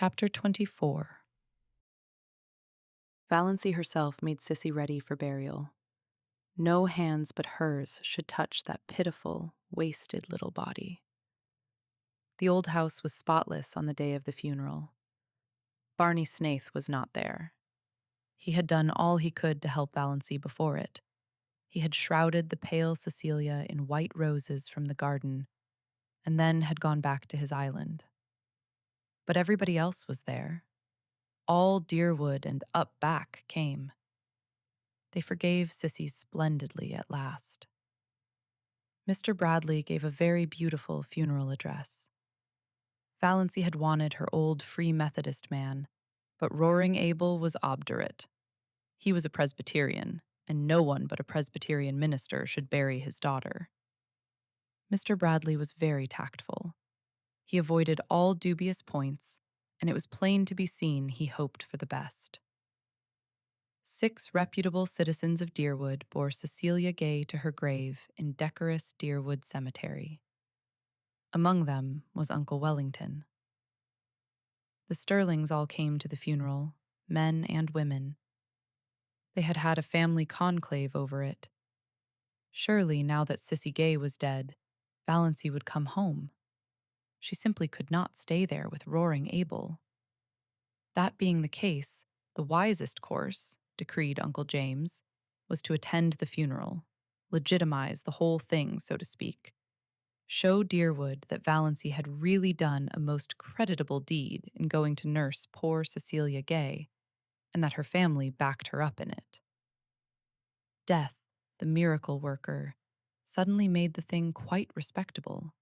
Chapter 24. Valancy herself made Sissy ready for burial. No hands but hers should touch that pitiful, wasted little body. The old house was spotless on the day of the funeral. Barney Snaith was not there. He had done all he could to help Valancy before it. He had shrouded the pale Cecilia in white roses from the garden, and then had gone back to his island. But everybody else was there. All Deerwood and up back came. They forgave Sissy splendidly at last. Mr. Bradley gave a very beautiful funeral address. Valancy had wanted her old Free Methodist man, but Roaring Abel was obdurate. He was a Presbyterian, and no one but a Presbyterian minister should bury his daughter. Mr. Bradley was very tactful. He avoided all dubious points, and it was plain to be seen he hoped for the best. 6 reputable citizens of Deerwood bore Cecilia Gay to her grave in decorous Deerwood Cemetery. Among them was Uncle Wellington. The Stirlings all came to the funeral, men and women. They had had a family conclave over it. Surely, now that Sissy Gay was dead, Valancy would come home. She simply could not stay there with Roaring Abel. That being the case, the wisest course, decreed Uncle James, was to attend the funeral, legitimize the whole thing, so to speak. Show Deerwood that Valancy had really done a most creditable deed in going to nurse poor Cecilia Gay, and that her family backed her up in it. Death, the miracle worker, suddenly made the thing quite respectable.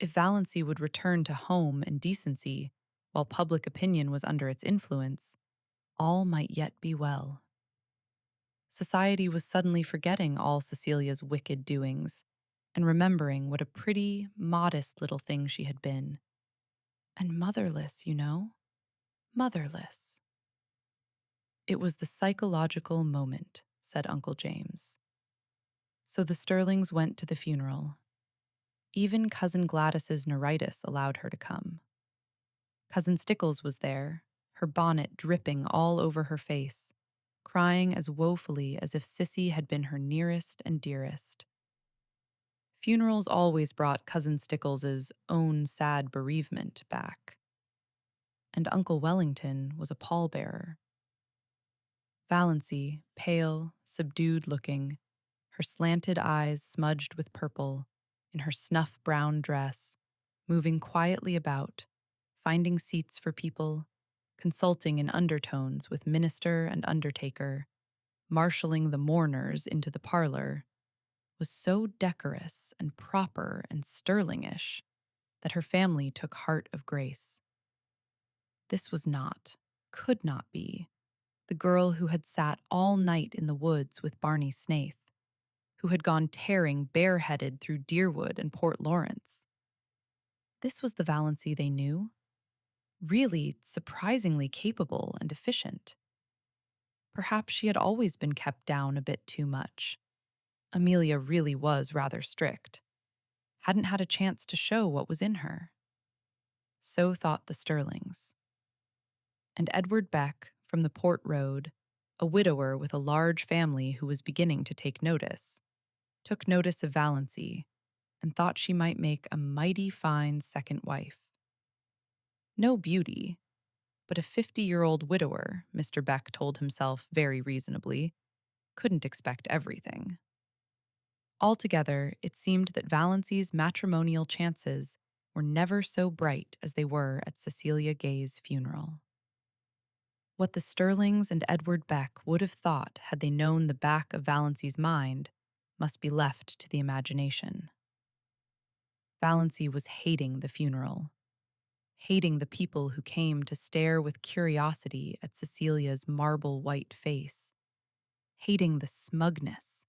If Valancy would return to home and decency, while public opinion was under its influence, all might yet be well. Society was suddenly forgetting all Cecilia's wicked doings and remembering what a pretty, modest little thing she had been. And motherless, you know? Motherless. It was the psychological moment, said Uncle James. So the Stirlings went to the funeral. Even Cousin Gladys's neuritis allowed her to come. Cousin Stickles was there, her bonnet dripping all over her face, crying as woefully as if Sissy had been her nearest and dearest. Funerals always brought Cousin Stickles's own sad bereavement back. And Uncle Wellington was a pallbearer. Valancy, pale, subdued-looking, her slanted eyes smudged with purple, in her snuff-brown dress, moving quietly about, finding seats for people, consulting in undertones with minister and undertaker, marshalling the mourners into the parlor, was so decorous and proper and Stirlingish that her family took heart of grace. This was not, could not be, the girl who had sat all night in the woods with Barney Snaith, who had gone tearing bareheaded through Deerwood and Port Lawrence. This was the Valancy they knew, really surprisingly capable and efficient. Perhaps she had always been kept down a bit too much. Amelia really was rather strict, hadn't had a chance to show what was in her. So thought the Stirlings. And Edward Beck, from the Port Road, a widower with a large family who was beginning to take notice, took notice of Valancy and thought she might make a mighty fine second wife. No beauty, but a 50-year-old widower, Mr. Beck told himself very reasonably, couldn't expect everything. Altogether, it seemed that Valancy's matrimonial chances were never so bright as they were at Cecilia Gay's funeral. What the Stirlings and Edward Beck would have thought had they known the back of Valancy's mind must be left to the imagination. Valancy was hating the funeral, hating the people who came to stare with curiosity at Cecilia's marble white face, hating the smugness,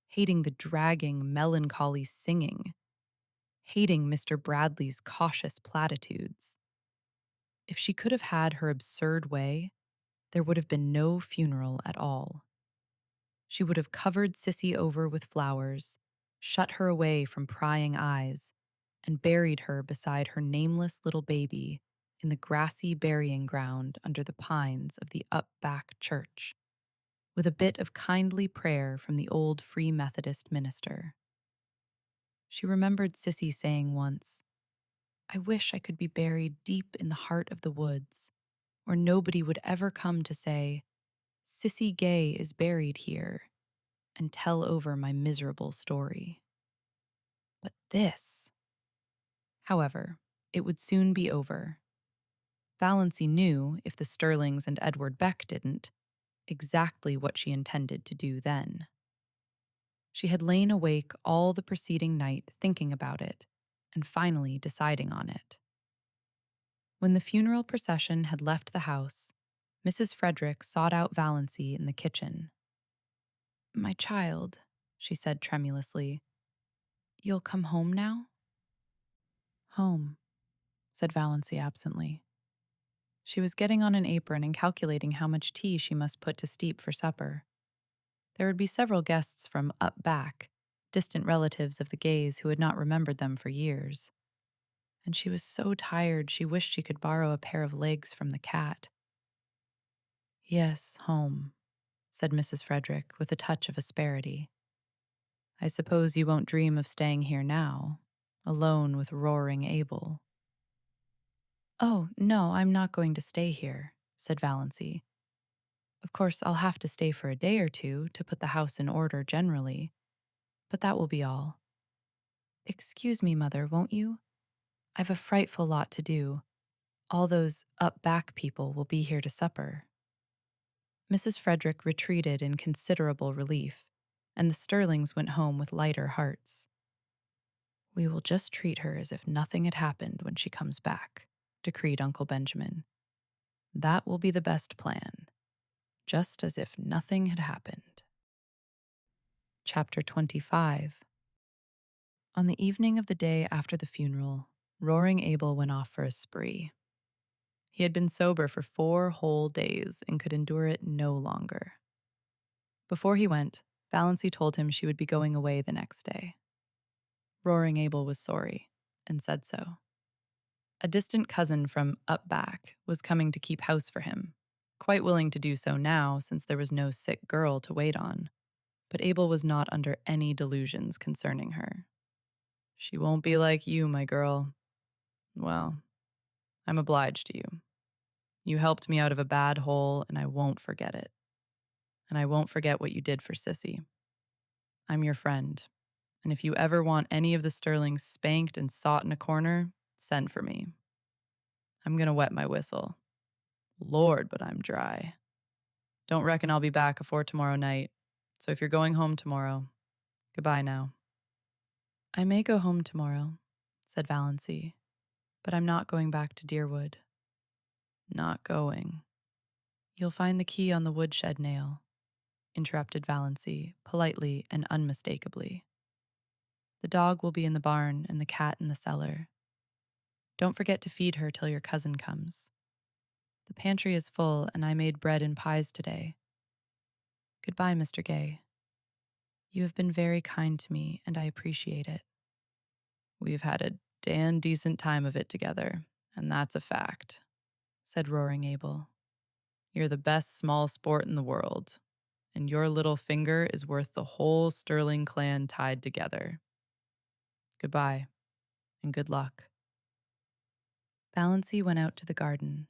hating the dragging, melancholy singing, hating Mr. Bradley's cautious platitudes. If she could have had her absurd way, there would have been no funeral at all. She would have covered Sissy over with flowers, shut her away from prying eyes, and buried her beside her nameless little baby in the grassy burying ground under the pines of the up-back church, with a bit of kindly prayer from the old Free Methodist minister. She remembered Sissy saying once, "I wish I could be buried deep in the heart of the woods, where nobody would ever come to say, 'Sissy Gay is buried here,' and tell over my miserable story." But this, however, it would soon be over. Valancy knew, if the Stirlings and Edward Beck didn't, exactly what she intended to do then. She had lain awake all the preceding night thinking about it, and finally deciding on it. When the funeral procession had left the house, Mrs. Frederick sought out Valancy in the kitchen. "My child," she said tremulously, "you'll come home now?" "Home," said Valancy absently. She was getting on an apron and calculating how much tea she must put to steep for supper. There would be several guests from up back, distant relatives of the Gays who had not remembered them for years. And she was so tired she wished she could borrow a pair of legs from the cat. "Yes, home," said Mrs. Frederick with a touch of asperity. "I suppose you won't dream of staying here now, alone with roaring Abel." "Oh, no, I'm not going to stay here," said Valancy. "Of course, I'll have to stay for a day or two to put the house in order generally, but that will be all. Excuse me, Mother, won't you? I've a frightful lot to do. All those up-back people will be here to supper." Mrs. Frederick retreated in considerable relief, and the Stirlings went home with lighter hearts. "We will just treat her as if nothing had happened when she comes back," decreed Uncle Benjamin. "That will be the best plan. Just as if nothing had happened." Chapter 25. On the evening of the day after the funeral, Roaring Abel went off for a spree. He had been sober for 4 whole days and could endure it no longer. Before he went, Valancy told him she would be going away the next day. Roaring Abel was sorry, and said so. A distant cousin from up back was coming to keep house for him, quite willing to do so now since there was no sick girl to wait on. But Abel was not under any delusions concerning her. "She won't be like you, my girl. Well, I'm obliged to you. You helped me out of a bad hole, and I won't forget it. And I won't forget what you did for Sissy. I'm your friend, and if you ever want any of the Stirlings spanked and sought in a corner, send for me. I'm going to wet my whistle. Lord, but I'm dry. Don't reckon I'll be back afore tomorrow night, so if you're going home tomorrow, goodbye now." "I may go home tomorrow," said Valancy, "but I'm not going back to Deerwood." "Not going?" "You'll find the key on the woodshed nail," interrupted Valancy, politely and unmistakably. "The dog will be in the barn and the cat in the cellar. Don't forget to feed her till your cousin comes. The pantry is full, and I made bread and pies today. Goodbye, Mr. Gay. You have been very kind to me, and I appreciate it." "We've had a damn decent time of it together, and that's a fact," said Roaring Abel. "You're the best small sport in the world, and your little finger is worth the whole Stirling clan tied together. Goodbye, and good luck." Valancy went out to the garden.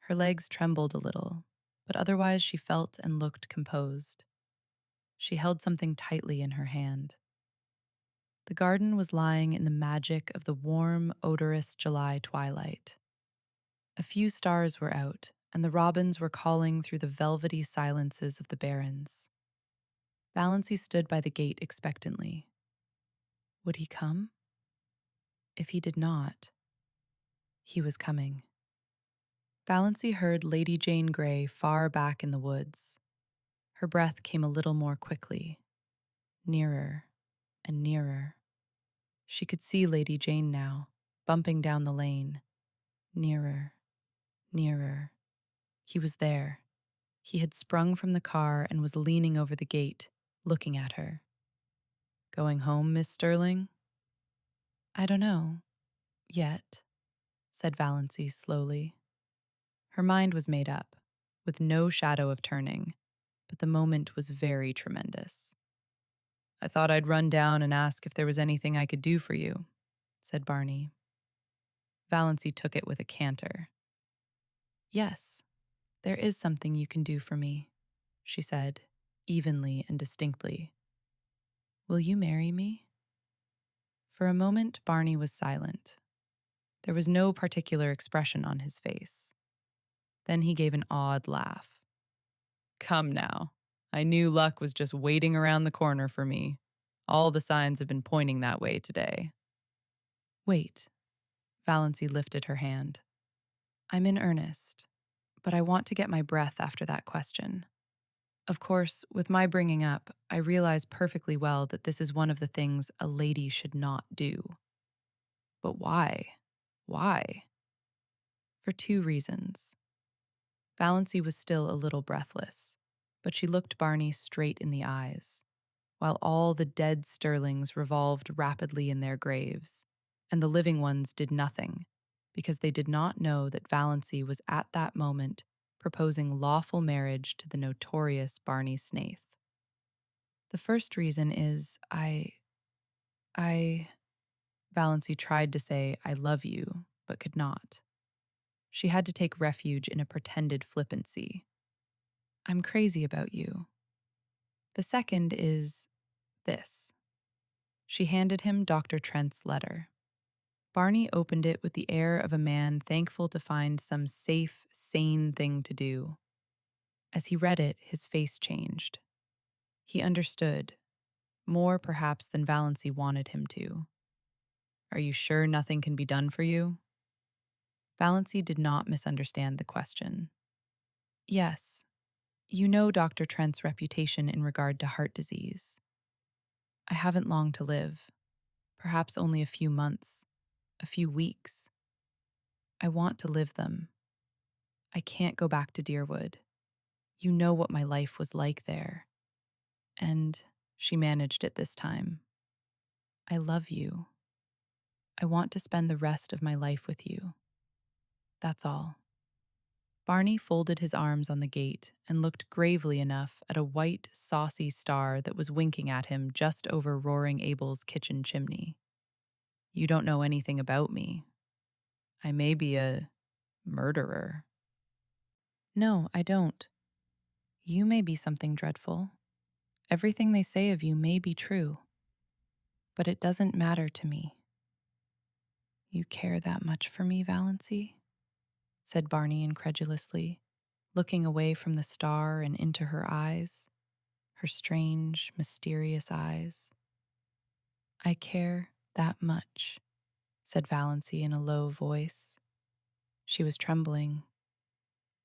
Her legs trembled a little, but otherwise she felt and looked composed. She held something tightly in her hand. The garden was lying in the magic of the warm, odorous July twilight. A few stars were out, and the robins were calling through the velvety silences of the barrens. Valancy stood by the gate expectantly. Would he come? If he did not, he was coming. Valancy heard Lady Jane Grey far back in the woods. Her breath came a little more quickly, nearer and nearer. She could see Lady Jane now, bumping down the lane. Nearer, nearer. He was there. He had sprung from the car and was leaning over the gate, looking at her. "Going home, Miss Stirling?" "I don't know. Yet." said Valancy slowly. Her mind was made up, with no shadow of turning, but the moment was very tremendous. I thought I'd run down and ask if there was anything I could do for you, said Barney. Valancy took it with a canter. Yes, there is something you can do for me, she said, evenly and distinctly. Will you marry me? For a moment, Barney was silent. There was no particular expression on his face. Then he gave an odd laugh. Come now. I knew luck was just waiting around the corner for me. All the signs have been pointing that way today. Wait. Valancy lifted her hand. I'm in earnest, but I want to get my breath after that question. Of course, with my bringing up, I realize perfectly well that this is one of the things a lady should not do. But why? Why? For two reasons. Valancy was still a little breathless, but she looked Barney straight in the eyes, while all the dead Stirlings revolved rapidly in their graves, and the living ones did nothing, because they did not know that Valancy was at that moment proposing lawful marriage to the notorious Barney Snaith. The first reason is Valancy tried to say, I love you, but could not. She had to take refuge in a pretended flippancy. I'm crazy about you. The second is this. She handed him Dr. Trent's letter. Barney opened it with the air of a man thankful to find some safe, sane thing to do. As he read it, his face changed. He understood, more perhaps than Valancy wanted him to. Are you sure nothing can be done for you? Valancy did not misunderstand the question. Yes, you know Dr. Trent's reputation in regard to heart disease. I haven't long to live, perhaps only a few months, a few weeks. I want to live them. I can't go back to Deerwood. You know what my life was like there. And she managed it this time. I love you. I want to spend the rest of my life with you. That's all. Barney folded his arms on the gate and looked gravely enough at a white, saucy star that was winking at him just over Roaring Abel's kitchen chimney. You don't know anything about me. I may be a murderer. No, I don't. You may be something dreadful. Everything they say of you may be true. But it doesn't matter to me. You care that much for me, Valancy? Said Barney incredulously, looking away from the star and into her eyes, her strange, mysterious eyes. I care that much, said Valancy in a low voice. She was trembling.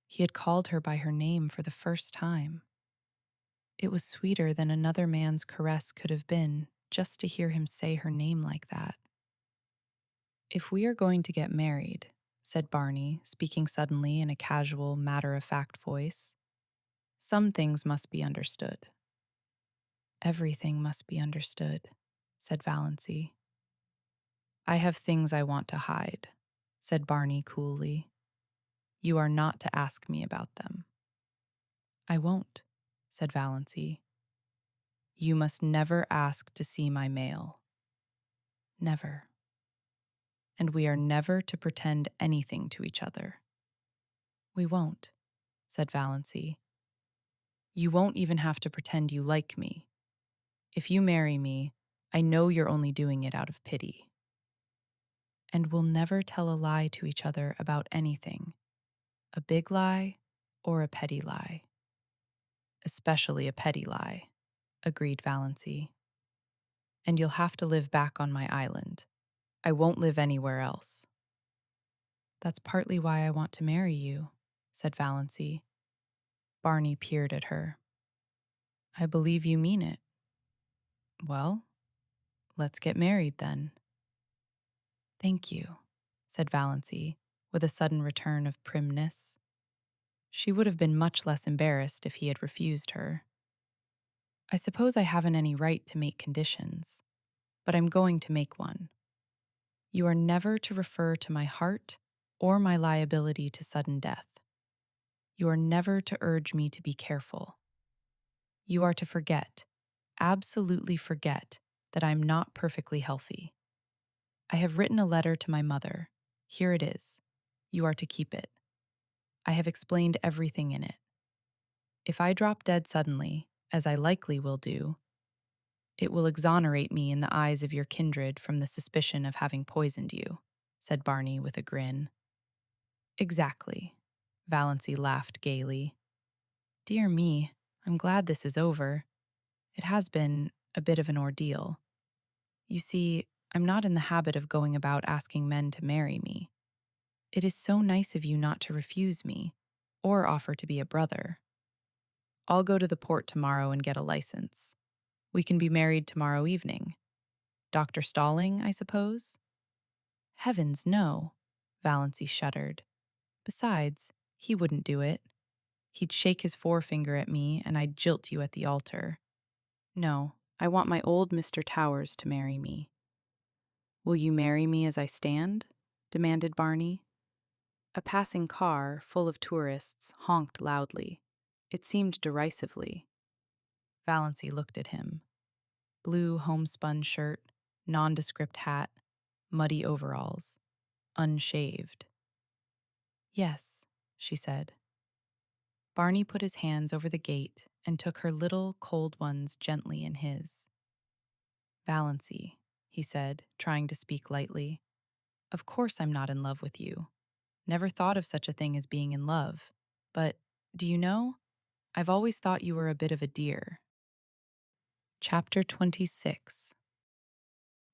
He had called her by her name for the first time. It was sweeter than another man's caress could have been, just to hear him say her name like that. If we are going to get married, said Barney, speaking suddenly in a casual, matter-of-fact voice, some things must be understood. Everything must be understood, said Valancy. I have things I want to hide, said Barney coolly. You are not to ask me about them. I won't, said Valancy. You must never ask to see my mail. Never. And we are never to pretend anything to each other. We won't, said Valancy. You won't even have to pretend you like me. If you marry me, I know you're only doing it out of pity. And we'll never tell a lie to each other about anything, a big lie or a petty lie. Especially a petty lie, agreed Valancy. And you'll have to live back on my island. I won't live anywhere else. That's partly why I want to marry you, said Valancy. Barney peered at her. I believe you mean it. Well, let's get married then. Thank you, said Valancy, with a sudden return of primness. She would have been much less embarrassed if he had refused her. I suppose I haven't any right to make conditions, but I'm going to make one. You are never to refer to my heart, or my liability to sudden death. You are never to urge me to be careful. You are to forget, absolutely forget, that I am not perfectly healthy. I have written a letter to my mother. Here it is. You are to keep it. I have explained everything in it. If I drop dead suddenly, as I likely will do, it will exonerate me in the eyes of your kindred from the suspicion of having poisoned you, said Barney with a grin. Exactly. Valancy laughed gaily. Dear me, I'm glad this is over. It has been a bit of an ordeal. You see, I'm not in the habit of going about asking men to marry me. It is so nice of you not to refuse me, or offer to be a brother. I'll go to the port tomorrow and get a license. We can be married tomorrow evening. Dr. Stalling, I suppose? Heavens, no, Valancy shuddered. Besides, he wouldn't do it. He'd shake his forefinger at me and I'd jilt you at the altar. No, I want my old Mr. Towers to marry me. Will you marry me as I stand? Demanded Barney. A passing car, full of tourists, honked loudly. It seemed derisively. Valancy looked at him. Blue homespun shirt, nondescript hat, muddy overalls, unshaved. Yes, she said. Barney put his hands over the gate and took her little, cold ones gently in his. Valancy, he said, trying to speak lightly. Of course I'm not in love with you. Never thought of such a thing as being in love. But, do you know, I've always thought you were a bit of a dear. Chapter 26.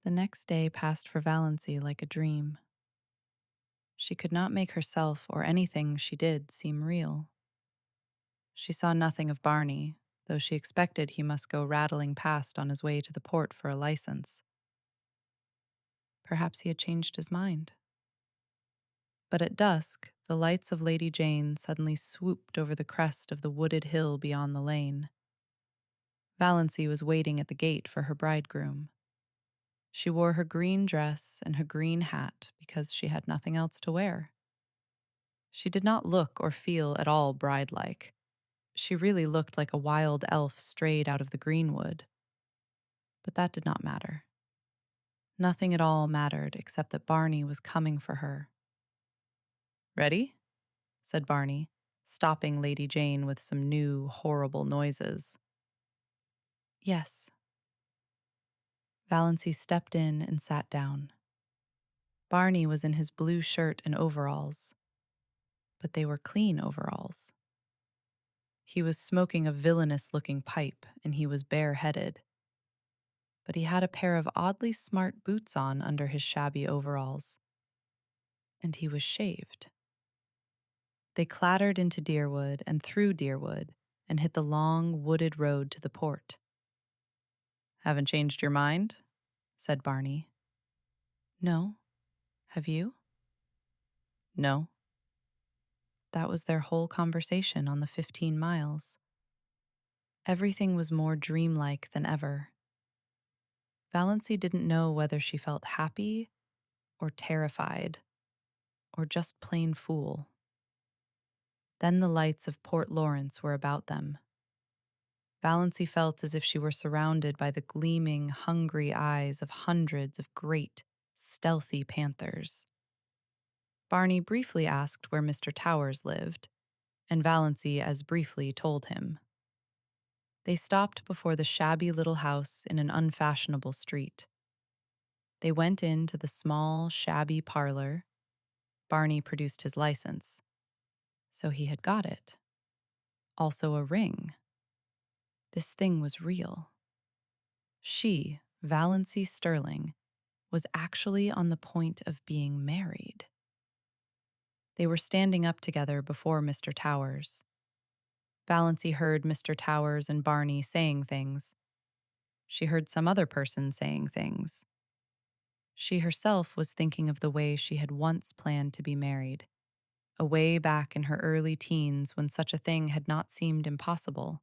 The next day passed for Valancy like a dream. She could not make herself or anything she did seem real. She saw nothing of Barney, though she expected he must go rattling past on his way to the port for a license. Perhaps he had changed his mind. But at dusk, the lights of Lady Jane suddenly swooped over the crest of the wooded hill beyond the lane. Valancy was waiting at the gate for her bridegroom. She wore her green dress and her green hat because she had nothing else to wear. She did not look or feel at all bride-like. She really looked like a wild elf strayed out of the greenwood. But that did not matter. Nothing at all mattered except that Barney was coming for her. Ready? Said Barney, stopping Lady Jane with some new, horrible noises. Yes. Valancy stepped in and sat down. Barney was in his blue shirt and overalls, but they were clean overalls. He was smoking a villainous-looking pipe, and he was bareheaded. But he had a pair of oddly smart boots on under his shabby overalls. And he was shaved. They clattered into Deerwood and through Deerwood and hit the long, wooded road to the port. Haven't changed your mind? Said Barney. No. Have you? No. That was their whole conversation on the 15 miles. Everything was more dreamlike than ever. Valancy didn't know whether she felt happy or terrified or just plain fool. Then the lights of Port Lawrence were about them. Valancy felt as if she were surrounded by the gleaming, hungry eyes of hundreds of great, stealthy panthers. Barney briefly asked where Mr. Towers lived, and Valancy as briefly told him. They stopped before the shabby little house in an unfashionable street. They went into the small, shabby parlor. Barney produced his license. So he had got it. Also a ring. This thing was real. She, Valancy Stirling, was actually on the point of being married. They were standing up together before Mr. Towers. Valancy heard Mr. Towers and Barney saying things. She heard some other person saying things. She herself was thinking of the way she had once planned to be married, a way back in her early teens when such a thing had not seemed impossible.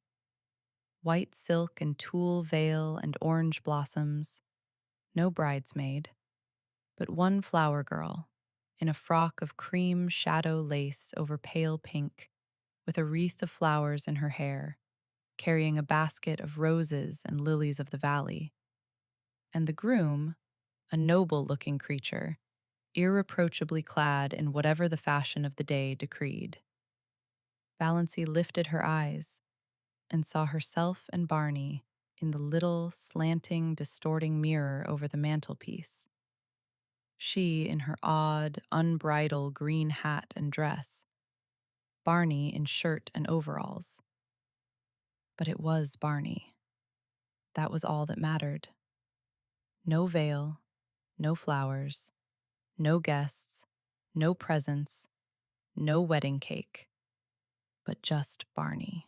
White silk and tulle veil and orange blossoms, no bridesmaid, but one flower girl in a frock of cream shadow lace over pale pink, with a wreath of flowers in her hair, carrying a basket of roses and lilies of the valley. And the groom, a noble-looking creature, irreproachably clad in whatever the fashion of the day decreed. Valancy lifted her eyes and saw herself and Barney in the little, slanting, distorting mirror over the mantelpiece. She in her odd, unbridal green hat and dress, Barney in shirt and overalls. But it was Barney. That was all that mattered. No veil, no flowers, no guests, no presents, no wedding cake, but just Barney.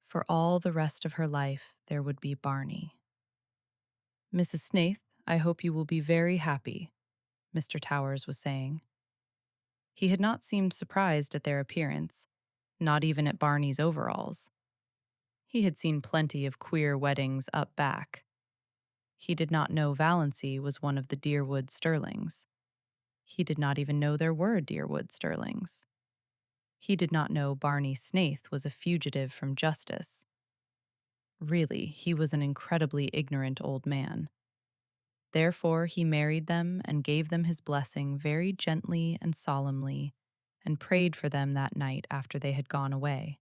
For all the rest of her life, there would be Barney. "Mrs. Snaith, I hope you will be very happy," Mr. Towers was saying. He had not seemed surprised at their appearance, not even at Barney's overalls. He had seen plenty of queer weddings up back. He did not know Valancy was one of the Deerwood Stirlings. He did not even know there were Deerwood Stirlings. He did not know Barney Snaith was a fugitive from justice. Really, he was an incredibly ignorant old man. Therefore, he married them and gave them his blessing very gently and solemnly, and prayed for them that night after they had gone away.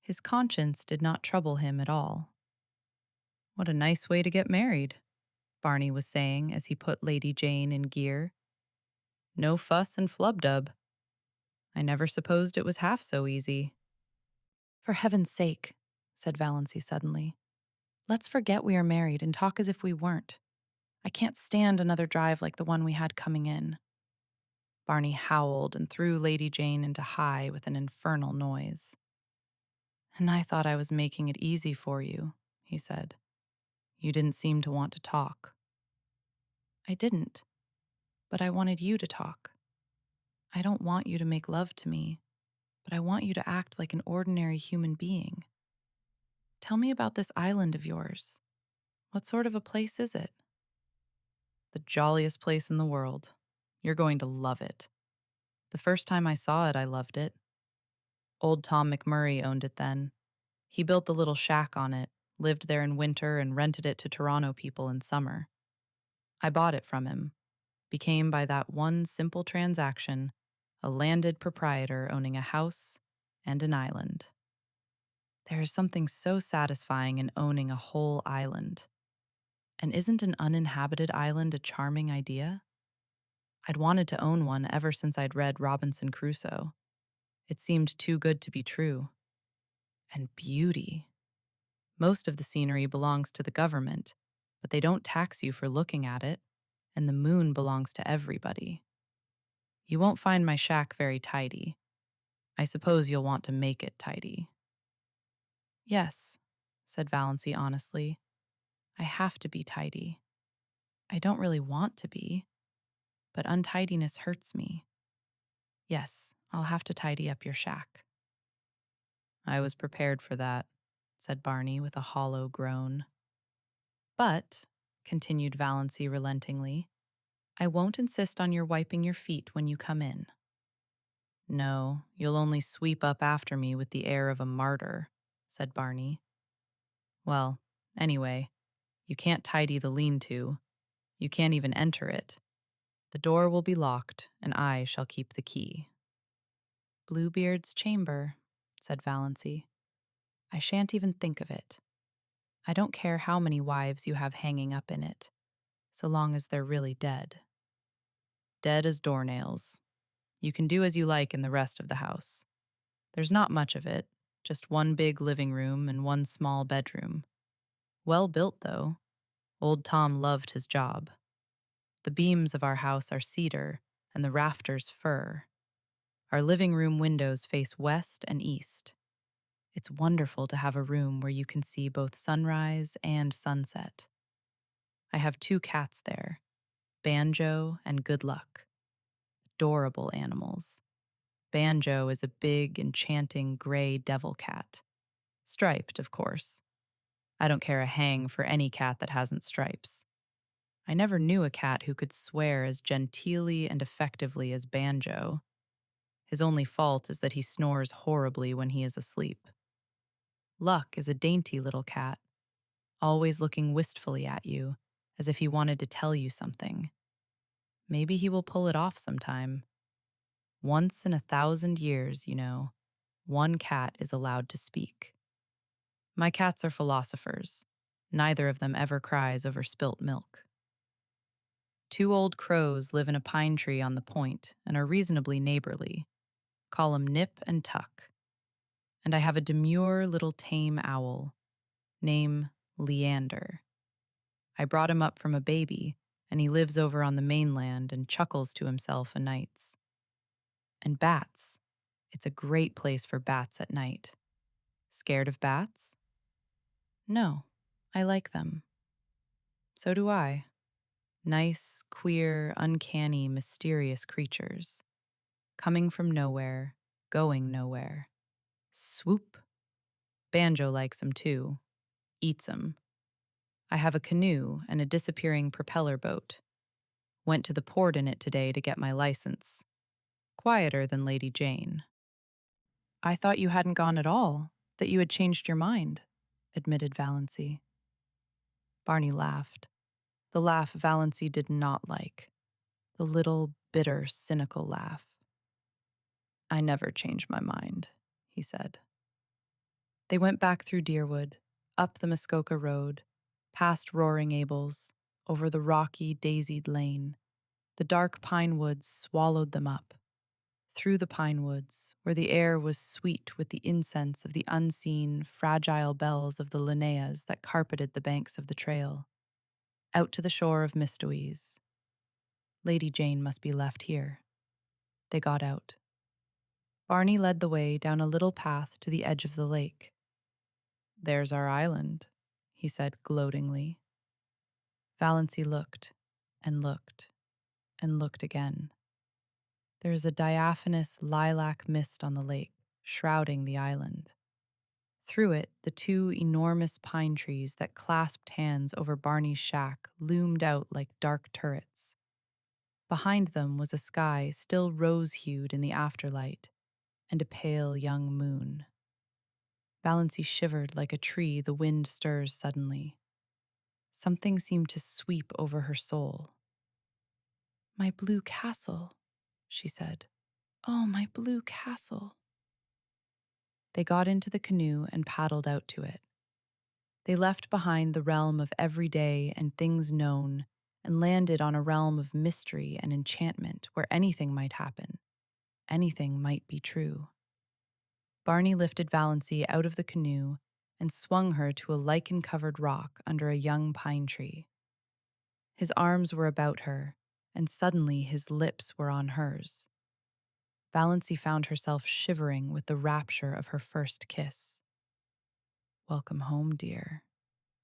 His conscience did not trouble him at all. "What a nice way to get married," Barney was saying as he put Lady Jane in gear. "No fuss and flubdub. I never supposed it was half so easy." "For heaven's sake," said Valancy suddenly, "let's forget we are married and talk as if we weren't. I can't stand another drive like the one we had coming in." Barney howled and threw Lady Jane into high with an infernal noise. "And I thought I was making it easy for you," he said. "You didn't seem to want to talk." "I didn't, but I wanted you to talk. I don't want you to make love to me, but I want you to act like an ordinary human being. Tell me about this island of yours. What sort of a place is it?" "The jolliest place in the world. You're going to love it. The first time I saw it, I loved it. Old Tom McMurray owned it then. He built the little shack on it, lived there in winter, and rented it to Toronto people in summer. I bought it from him, became by that one simple transaction a landed proprietor owning a house and an island. There is something so satisfying in owning a whole island. And isn't an uninhabited island a charming idea? I'd wanted to own one ever since I'd read Robinson Crusoe. It seemed too good to be true. And beauty. Most of the scenery belongs to the government, but they don't tax you for looking at it, and the moon belongs to everybody. You won't find my shack very tidy. I suppose you'll want to make it tidy." "Yes," said Valancy honestly. "I have to be tidy. I don't really want to be, but untidiness hurts me. Yes, I'll have to tidy up your shack." "I was prepared for that," said Barney with a hollow groan. "But," continued Valancy relentingly, "I won't insist on your wiping your feet when you come in." "No, you'll only sweep up after me with the air of a martyr," said Barney. "Well, anyway, you can't tidy the lean-to. You can't even enter it. The door will be locked, and I shall keep the key." "Bluebeard's chamber," said Valancy. "I shan't even think of it. I don't care how many wives you have hanging up in it, so long as they're really dead." "Dead as doornails. You can do as you like in the rest of the house. There's not much of it, just one big living room and one small bedroom. Well built, though. Old Tom loved his job. The beams of our house are cedar and the rafters fir. Our living room windows face west and east. It's wonderful to have a room where you can see both sunrise and sunset. I have 2 cats there, Banjo and Good Luck. Adorable animals. Banjo is a big, enchanting gray devil cat. Striped, of course. I don't care a hang for any cat that hasn't stripes. I never knew a cat who could swear as genteelly and effectively as Banjo. His only fault is that he snores horribly when he is asleep. Luck is a dainty little cat, always looking wistfully at you, as if he wanted to tell you something. Maybe he will pull it off sometime. Once in 1,000 years, one cat is allowed to speak. My cats are philosophers. Neither of them ever cries over spilt milk. Two old crows live in a pine tree on the point and are reasonably neighborly. Call 'em Nip and Tuck. And I have a demure little tame owl, name Leander. I brought him up from a baby, and he lives over on the mainland and chuckles to himself o' nights. And bats. It's a great place for bats at night. Scared of bats? No, I like them. So do I. Nice, queer, uncanny, mysterious creatures. Coming from nowhere, going nowhere. Swoop. Banjo likes 'em too. Eats 'em. I have a canoe and a disappearing propeller boat. Went to the port in it today to get my license. Quieter than Lady Jane. I thought you hadn't gone at all, that you had changed your mind, admitted Valancy. Barney laughed. The laugh Valancy did not like. The little, bitter, cynical laugh. I never change my mind, he said. They went back through Deerwood, up the Muskoka Road, past Roaring Abel's, over the rocky, daisied lane. The dark pine woods swallowed them up. Through the pine woods, where the air was sweet with the incense of the unseen, fragile bells of the linnaeas that carpeted the banks of the trail. Out to the shore of Mistoes. Lady Jane must be left here. They got out. Barney led the way down a little path to the edge of the lake. There's our island, he said gloatingly. Valancy looked, and looked, and looked again. There is a diaphanous lilac mist on the lake, shrouding the island. Through it, the two enormous pine trees that clasped hands over Barney's shack loomed out like dark turrets. Behind them was a sky still rose-hued in the afterlight, and a pale young moon. Valancy shivered like a tree the wind stirs suddenly. Something seemed to sweep over her soul. My blue castle, she said. Oh, my blue castle. They got into the canoe and paddled out to it. They left behind the realm of everyday and things known and landed on a realm of mystery and enchantment where anything might happen. Anything might be true. Barney lifted Valancy out of the canoe and swung her to a lichen-covered rock under a young pine tree. His arms were about her, and suddenly his lips were on hers. Valancy found herself shivering with the rapture of her first kiss. Welcome home, dear,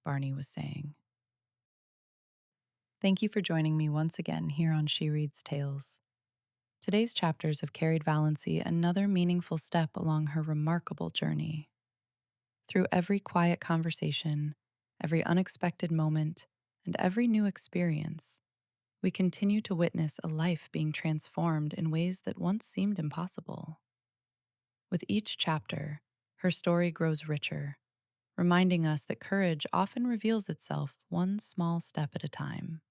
Barney was saying. Thank you for joining me once again here on She Reads Tales. Today's chapters have carried Valancy another meaningful step along her remarkable journey. Through every quiet conversation, every unexpected moment, and every new experience, we continue to witness a life being transformed in ways that once seemed impossible. With each chapter, her story grows richer, reminding us that courage often reveals itself one small step at a time.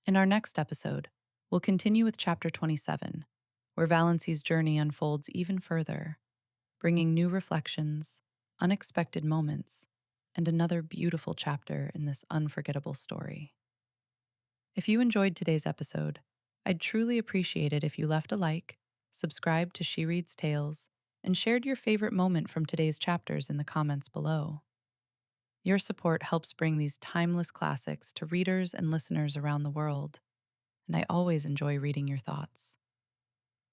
In our next episode, we'll continue with Chapter 27, where Valancy's journey unfolds even further, bringing new reflections, unexpected moments, and another beautiful chapter in this unforgettable story. If you enjoyed today's episode, I'd truly appreciate it if you left a like, subscribed to She Reads Tales, and shared your favorite moment from today's chapters in the comments below. Your support helps bring these timeless classics to readers and listeners around the world, and I always enjoy reading your thoughts.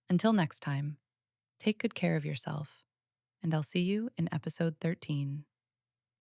Until next time, take good care of yourself, and I'll see you in episode 13.